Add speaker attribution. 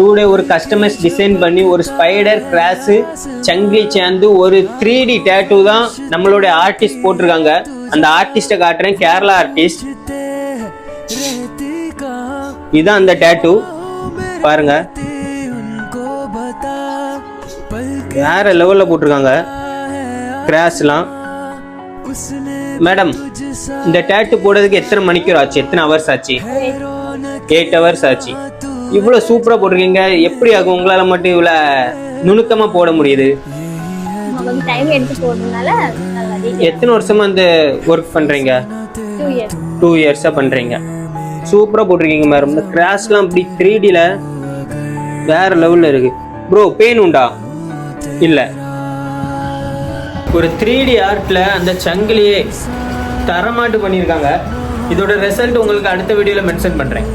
Speaker 1: 2 டே ஒரு customise design பண்ணி ஒரு ஸ்பைடர் கிராஸ் சங்கிலி சேர்ந்து ஒரு 3D டேட்டூ தான் நம்மளுடைய ஆர்டிஸ்ட் போட்டிருக்காங்க. அந்த ஆர்டிஸ்ட காட்டுறேன், கேரளா ஆர்டிஸ்ட். இதான் அந்த டேட்டூ பாருங்க, வேற லெவல்ல போட்டிருக்காங்க கிராஸ்லாம். மேடம், இந்த டேட்டு போடுறதுக்கு எத்தனை மணிக்கூர் ஆச்சு, எத்தனை ஹவர்ஸ் ஆச்சு? 8 ஹவர்ஸ் ஆச்சு. இவ்வளவு சூப்பரா போட்டிருக்கீங்க. எப்படி ஆகும் உங்களால மட்டும் இவ்வளவு நுணுக்கமா போட முடியுது? எத்தனை வருஷமா இந்த ஒர்க் பண்றீங்க? 2 இயர்ஸா பண்றீங்க. சூப்பரா போட்டிருக்கீங்க மேடம். இந்த கிராஸ்லாம் இப்படி 3Dல வேற லெவல்ல இருக்கு. ப்ரோ, பெயின் உண்டா? இல்ல. ஒரு 3D ஆர்ட்ல அந்த சங்கிலியே தரமாட்டு பண்ணியிருக்காங்க. இதோட ரிசல்ட் உங்களுக்கு அடுத்த வீடியோல மென்ஷன் பண்றேன்.